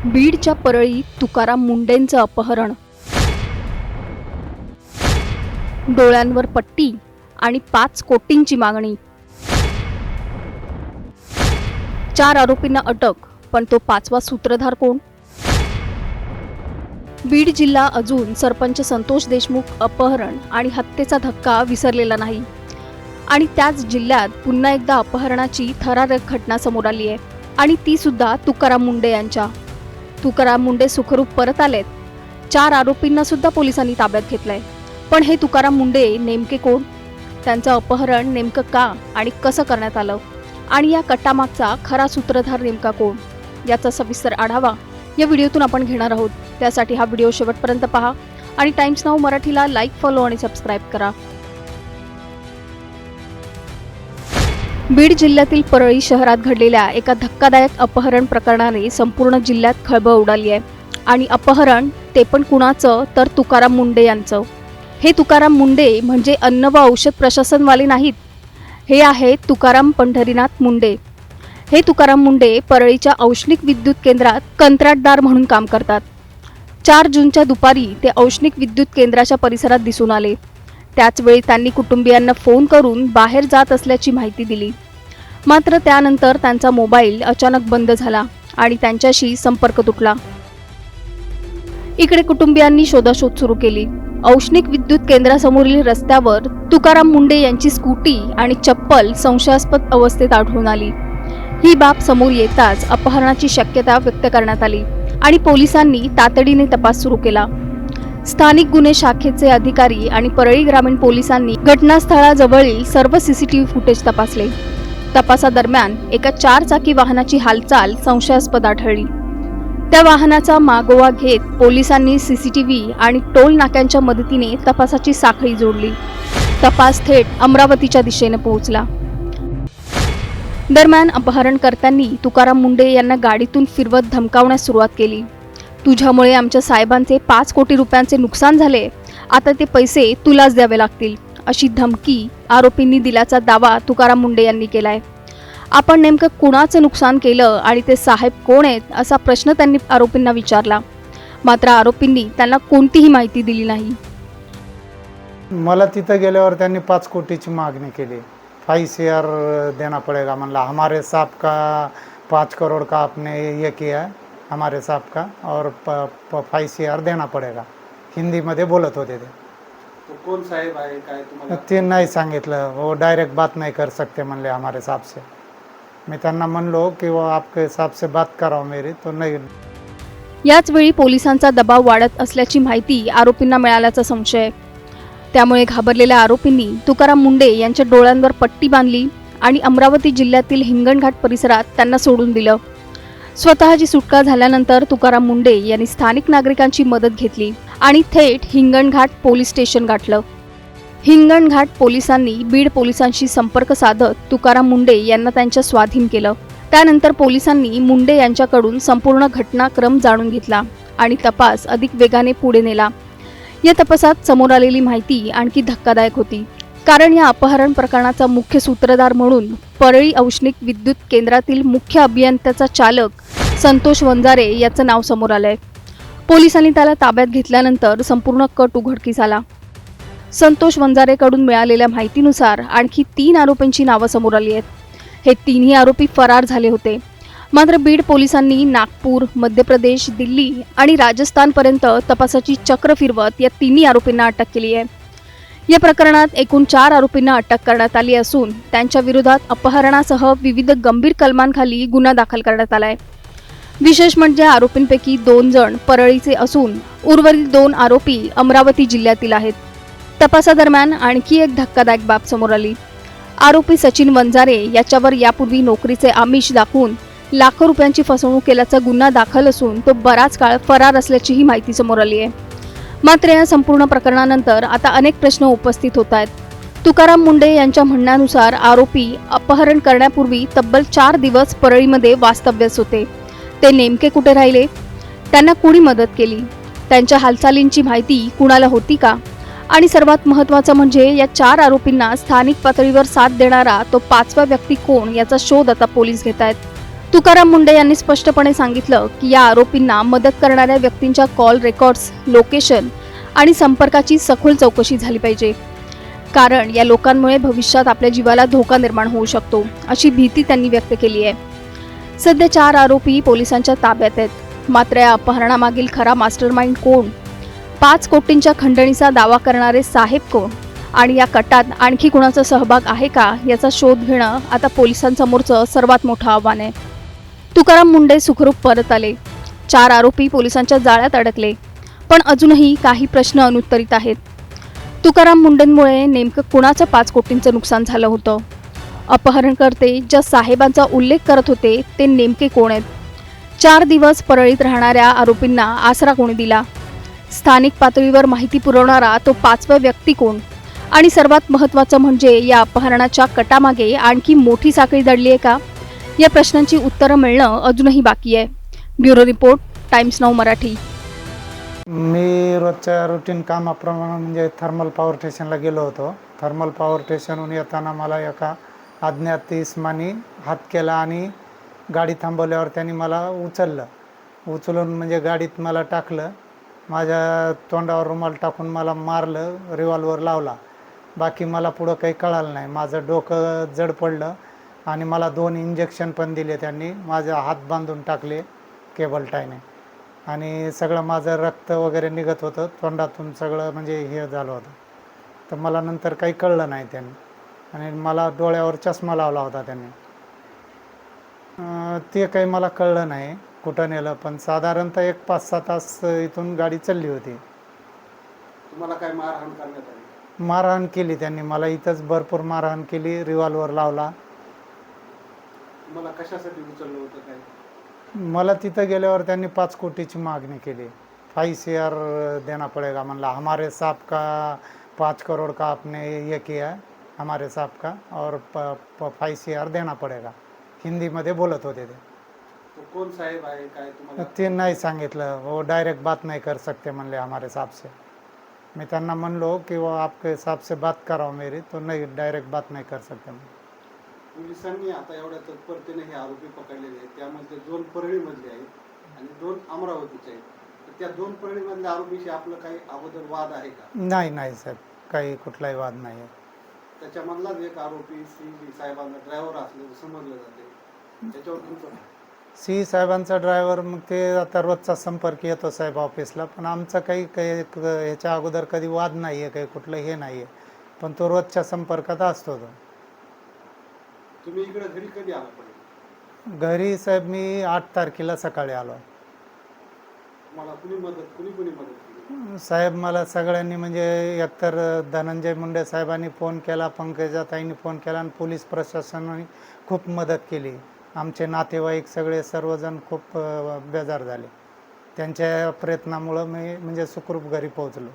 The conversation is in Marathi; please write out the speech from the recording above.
बीडच्या परळी तुकाराम मुंडेंचं अपहरण, डोळ्यांवर पट्टी आणि 5 कोटींची मागणी. 4 आरोपींना अटक, पण तो 5वा सूत्रधार कोण? बीड जिल्हा अजून सरपंच संतोष देशमुख अपहरण आणि हत्येचा धक्का विसरलेला नाही आणि त्याच जिल्ह्यात पुन्हा एकदा अपहरणाची थरारक घटना समोर आली आहे आणि ती सुद्धा तुकाराम मुंडे यांच्या. तुकाराम मुंडे सुखरूप परत आलेत. 4 आरोपींना सुद्धा पोलिसांनी ताब्यात घेतलंय. पण हे तुकाराम मुंडे नेमके कोण? त्यांचं अपहरण नेमकं का आणि कसं करण्यात आलं आणि या कटामागचा खरा सूत्रधार नेमका कोण, याचा सविस्तर आढावा या व्हिडिओतून आपण घेणार आहोत. त्यासाठी हा व्हिडिओ शेवटपर्यंत पहा आणि टाइम्स नाऊ मराठीला लाईक, फॉलो आणि सबस्क्राईब करा. बीड जिल्ह्यातील परळी शहरात घडलेल्या एका धक्कादायक अपहरण प्रकरणाने संपूर्ण जिल्ह्यात खळबळ उडाली आहे आणि अपहरण ते पण कुणाचं, तर तुकाराम मुंडे यांचं. हे तुकाराम मुंडे म्हणजे अन्न व औषध प्रशासनवाले नाहीत. हे आहेत तुकाराम पंढरीनाथ मुंडे. हे तुकाराम मुंडे परळीच्या औष्णिक विद्युत केंद्रात कंत्राटदार म्हणून काम करतात. 4 जूनच्या दुपारी ते औष्णिक विद्युत केंद्राच्या परिसरात दिसून आले. त्याचवेळी त्यांनी कुटुंबियांना फोन करून बाहेर जात असल्याची माहिती दिली. मात्र त्यानंतर त्यांचा मोबाईल अचानक बंद झाला आणि त्यांच्याशी संपर्क तुटला. इकडे कुटुंबियांनी शोधाशोध सुरू केली. औष्णिक विद्युत केंद्रासमोरील रस्त्यावर तुकाराम मुंडे यांची स्कूटी आणि चप्पल संशयास्पद अवस्थेत आढळून आली. ही बाब समोर येताच अपहरणाची शक्यता व्यक्त करण्यात आली आणि पोलिसांनी तातडीने तपास सुरू केला. स्थानिक गुन्हे शाखेचे अधिकारी आणि परळी ग्रामीण पोलिसांनी घटनास्थळाजवळील सर्व सीसीटीव्ही फुटेज तपासले. तपासादरम्यान एका 4 चाकी वाहनाची हालचाल संशयास्पद आढळली. त्या वाहनाचा मागोवा घेत पोलिसांनी सीसीटीव्ही आणि टोल नाक्यांच्या मदतीने तपासाची साखळी जोडली. तपास थेट अमरावतीच्या दिशेने पोहोचला. दरम्यान अपहरणकर्त्यांनी तुकाराम मुंडे यांना गाडीतून फिरवत धमकावण्यास सुरुवात केली. तुझ्यामुळे आमच्या साहेबांचे 5 कोटी रुपयांचे नुकसान झाले, आता ते पैसे तुलाच द्यावे लागतील, अशी धमकी आरोपींनी दिल्याचा दावा तुकाराम मुंडे यांनी केलाय. आपण नेमकं कुणाचं नुकसान केलं आणि ते साहेब कोण आहेत, असा प्रश्न त्यांनी आरोपींना विचारला. मात्र आरोपींनी त्यांना कोणतीही माहिती दिली नाही. मला तिथं गेल्यावर त्यांनी 5 कोटीची मागणी केली. 5 CR देना पड़ेगा. म्हणला हमारे साहब का 5 करोड़ का आपने ये किया हमारे साहब का और 5 CR देना पड़ेगा. हिंदीमध्ये बोलत होते ते. तो कौन साहेब आहे काय तुम्हाला? ते नाही सांगितलं. वो डायरेक्ट बात नहीं कर सकते म्हणले हमारे साहब से. मी त्यांना म्हणलो की वो आपके साहब से बात कराओ मेरी, तो नहीं. याच वेळी पोलिसांचा दबाव वाढत असल्याची माहिती आरोपींना मिळाल्याचा संशय. त्यामुळे घाबरलेल्या आरोपींनी तुकाराम मुंडे यांच्या डोळ्यांवर पट्टी बांधली आणि अमरावती जिल्ह्यातील हिंगणघाट परिसरात त्यांना सोडून दिलं. स्वतःची सुटका झाल्यानंतर तुकाराम मुंडे यांनी स्थानिक नागरिकांची मदत घेतली आणि थेट हिंगणघाट पोलीस स्टेशन गाठलं. हिंगणघाट पोलिसांनी बीड पोलिसांशी संपर्क साधत तुकाराम मुंडे यांना त्यांच्या स्वाधीन केलं. त्यानंतर पोलिसांनी मुंडे यांच्याकडून संपूर्ण घटनाक्रम जाणून घेतला आणि तपास अधिक वेगाने पुढे नेला. या तपासात समोर आलेली माहिती आणखी धक्कादायक होती, कारण या अपहरण प्रकरणाचा मुख्य सूत्रधार म्हणून परळी औष्णिक विद्युत केंद्रातील मुख्य अभियंत्याचा चालक संतोष वंजारे याचं नाव समोर आलंय. पोलिसांनी त्याला ताब्यात घेतल्यानंतर संपूर्ण कट उघडकीस आला. संतोष वंजारेकडून मिळालेल्या माहितीनुसार आणखी 3 आरोपींची नावं समोर आली आहेत. हे 3ही आरोपी फरार झाले होते. मात्र बीड पोलिसांनी नागपूर, मध्य प्रदेश, दिल्ली आणि राजस्थानपर्यंत तपासाची चक्र फिरवत या 3ही आरोपींना अटक केली आहे. या प्रकरणात एकूण 4 आरोपींना अटक करण्यात आली असून त्यांच्या विरोधात अपहरणासह विविध गंभीर कलमांखाली गुन्हा दाखल करण्यात आलाय. विशेष म्हणजे आरोपींपैकी 2 जण परळीचे असून उर्वरित 2 आरोपी अमरावती जिल्ह्यातील आहेत. तपासादरम्यान आणखी एक धक्कादायक बाब समोर आली. आरोपी सचिन वंजारे याच्यावर यापूर्वी नोकरीचे आमिष दाखवून लाखो रुपयांची फसवणूक केल्याचा गुन्हा दाखल असून तो बराच काळ फरार असल्याचीही माहिती समोर आली आहे. मात्र या संपूर्ण प्रकरणानंतर आता अनेक प्रश्न उपस्थित होत आहेत. तुकाराम मुंडे यांच्या म्हणण्यानुसार आरोपी अपहरण करण्यापूर्वी तब्बल 4 दिवस परळीमध्ये वास्तव्यास होते. ते नेमके कुठे राहिले? त्यांना कोणी मदत केली? त्यांच्या हालचालींची माहिती कुणाला होती का? आणि सर्वात महत्त्वाचं म्हणजे या 4 आरोपींना स्थानिक पातळीवर साथ देणारा तो 5वा व्यक्ती कोण याचा शोध आता पोलीस घेत आहेत. तुकाराम मुंडे यांनी स्पष्टपणे सांगितलं की या आरोपींना मदत करणाऱ्या व्यक्तींच्या कॉल रेकॉर्ड्स, लोकेशन आणि संपर्काची सखोल चौकशी झाली पाहिजे. कारण या लोकांमुळे भविष्यात आपल्या जीवाला धोका निर्माण होऊ शकतो अशी भीती त्यांनी व्यक्त केली आहे. सध्या 4 आरोपी पोलिसांच्या ताब्यात आहेत. मात्र या अपहरणामागील खरा मास्टरमाइंड कोण, 5 कोटींच्या खंडणीचा दावा करणारे साहेब कोण आणि या कटात आणखी कुणाचा सहभाग आहे का याचा शोध घेणं आता पोलिसांसमोरचं सर्वात मोठं आव्हान आहे. तुकाराम मुंडे सुखरूप परत आले. 4 आरोपी पोलिसांच्या जाळ्यात अडकले. पण अजूनही काही प्रश्न अनुत्तरित आहेत. तुकाराम मुंडेंमुळे नेमकं कुणाचं 5 कोटींचं नुकसान झालं होतं? अपहरणकर्ते ज्या साहेबांचा उल्लेख करत होते ते नेमके कोण आहेत? 4 दिवस परळीत राहणाऱ्या आरोपींना आसरा कोणी दिला? स्थानिक पातळीवर माहिती पुरवणारा तो 5वा व्यक्ती कोण? आणि सर्वात महत्त्वाचं म्हणजे या अपहरणाच्या कटामागे आणखी मोठी साखळी दडली आहे का? या प्रश्नांची उत्तरं मिळणं अजूनही बाकी आहे. Bureau report, Times Now Marathi. मी रोजच्या रुटीन कामाप्रमाणे म्हणजे थर्मल पॉवर स्टेशनला गेलो होतो. थर्मल पॉवर स्टेशनहून येताना मला एका अज्ञात इस्मानी हात केला आणि गाडी थांबवल्यावर त्यांनी मला उचलून म्हणजे गाडीत मला टाकलं. माझ्या तोंडावर रुमाल टाकून मला मारलं, रिव्हॉल्वर लावला. बाकी मला पुढं काही कळालं नाही. माझं डोकं जड पडलं आणि मला 2 इंजेक्शन पण दिले त्यांनी. माझे हात बांधून टाकले केबल टायने आणि सगळं माझं रक्त वगैरे निघत होतं तोंडातून, सगळं म्हणजे हे झालं होतं. तर मला नंतर काही कळलं नाही त्यांनी आणि मला डोळ्यावर चष्मा लावला होता त्यांनी. ते काही मला कळलं नाही कुठं नेलं, पण साधारणतः एक 5-6 तास इथून गाडी चालली होती. तुम्हाला काय मारहाण करण्यात आली? मारहाण केली त्यांनी मला, इथंच भरपूर मारहाण केली, रिव्हॉल्वर लावला. तुम्हाला कशासाठी उचललं होतं काय? मला तिथं गेल्यावर त्यांनी 5 कोटीची मागणी केली. 5 CR देना पड़ेगा. म्हणला हमारे साहब का 5 करोड़ का आपने ये किया है, हमारे साहब का, और 5 CR देना पड़ेगा. हिंदीमध्ये बोलत होते ते. तो कोण साहेब आहे काय तुम्हाला? ते नाही सांगितलं. वो डायरेक्ट बात नहीं कर सकते म्हणले हमारे साहब से. मी त्यांना म्हणलो की वो आपके साहब से बात कराओ मेरी, तो नहीं, डायरेक्ट बात नहीं कर सकते. पोलिसांनी आता एवढ्या तत्परतेने हे आरोपी पकडलेले आहेत. त्यामध्ये 2 परळीमधले आहेत आणि 2 अमरावतीचे आहेत. तर त्या 2 परळीमधल्या आरोपीशी आपलं काही अगोदर वाद आहे का? नाही साहेब, काही कुठलाही वाद नाही आहे. त्याच्यामधलाच एक आरोपी सी साहेबांना ड्रायव्हर असल्याचं समजलं जाते. त्याच्यावर तुमचं? सी साहेबांचा ड्रायव्हर, मग ते आता रोजचा संपर्क येतो साहेब ऑफिसला, पण आमचा काही ह्याच्या अगोदर कधी वाद नाही आहे, काही कुठलं हे नाही आहे, पण तो रोजच्या संपर्कात असतो. तो तुम्ही इकडे घरी कधी आला पडेल? घरी साहेब मी 8 तारखेला सकाळी आलो. मला कुणी मदत केली? साहेब मला सगळ्यांनी, म्हणजे एकतर धनंजय मुंडे साहेबांनी फोन केला, पंकजाताईंनी फोन केला आणि पोलीस प्रशासनाने खूप मदत केली. आमचे नातेवाईक सगळे सर्वजण खूप बेजार झाले. त्यांच्या प्रयत्नामुळं मी म्हणजे सुखरूप घरी पोहोचलो.